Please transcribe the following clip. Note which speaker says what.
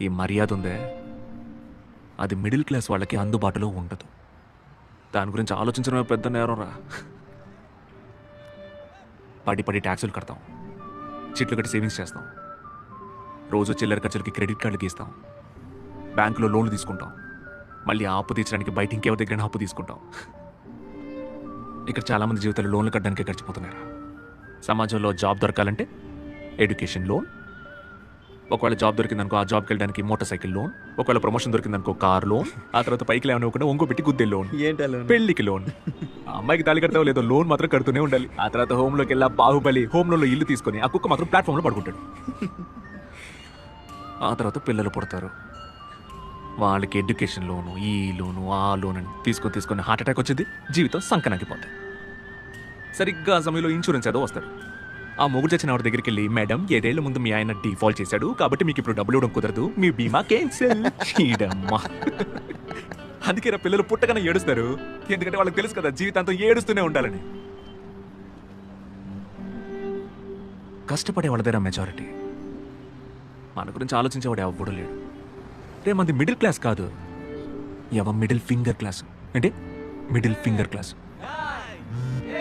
Speaker 1: ఈ మర్యాద ఉందే, అది మిడిల్ క్లాస్ వాళ్ళకి అందుబాటులో ఉండదు. దాని గురించి ఆలోచించడమే పెద్ద నేరం రా. పడి పడి ట్యాక్సులు కడతాం, చిట్లు కట్టి సేవింగ్స్ చేస్తాం, రోజు చిల్లర ఖర్చులకి క్రెడిట్ కార్డులు గీస్తాం, బ్యాంకులో లోన్లు తీసుకుంటాం, మళ్ళీ ఆ అప్పు తీర్చడానికి బయట ఇంకెవరి దగ్గర అప్పు తీసుకుంటాం. ఇక్కడ చాలామంది జీవితాలు లోన్లు కట్టడానికే గడిచిపోతున్నారు. సమాజంలో జాబ్ దొరకాలంటే ఎడ్యుకేషన్ లోన్, ఒకవేళ జాబ్ దొరికిందనుకో ఆ జాబ్కి వెళ్ళడానికి మోటార్ సైకిల్ లోన్, ఒకవేళ ప్రమోషన్ దొరికిందనుకో కార్ లోన్, ఆ తర్వాత పైకి లేవనివ్వకుండా ఒంగో పెట్టి గుద్దే లోన్, పెళ్లికి లోన్, ఆ అమ్మాయికి తాళి కడతావో లేదో లోన్ మాత్రం కడుతూనే ఉండాలి. ఆ తర్వాత హోమ్లోకి వెళ్ళా బాహుబలి హోమ్ లోన్లో ఇల్లు తీసుకొని ఆ కుక్క మాత్రం ప్లాట్ఫామ్లో పడుకుంటాడు. ఆ తర్వాత పిల్లలు పుడతారు, వాళ్ళకి ఎడ్యుకేషన్ లోను, ఈ లోను, ఆ లోన్ అని తీసుకొని హార్ట్ అటాక్ వచ్చింది, జీవితం సంకనాకిపోతాయి. సరిగ్గా ఆ సమయంలో ఇన్సూరెన్స్ ఏదో వస్తారు. ఆ మొగుడు చచ్చిన వాడి దగ్గరికి వెళ్ళి, మేడం 7 ఏళ్ల ముందు మీ ఆయన డిఫాల్ట్ చేశాడు కాబట్టి మీకు ఇప్పుడు డబ్బులు ఇవ్వడం కుదరదు, మీ బీమా క్యాన్సిల్. అందుకే నా పిల్లలు పుట్టగానే ఏడుస్తారు, ఎందుకంటే వాళ్ళకి తెలుసు కదా జీవితాంతం ఏడుస్తూనే ఉండాలని. కష్టపడే వాళ్ళదేరా మెజారిటీ, మన గురించి ఆలోచించేవాడు ఎవ్వడూ లేడు. రే మంది మిడిల్ క్లాస్ కాదు, మిడిల్ ఫింగర్ క్లాస్. అంటే మిడిల్ ఫింగర్ క్లాస్.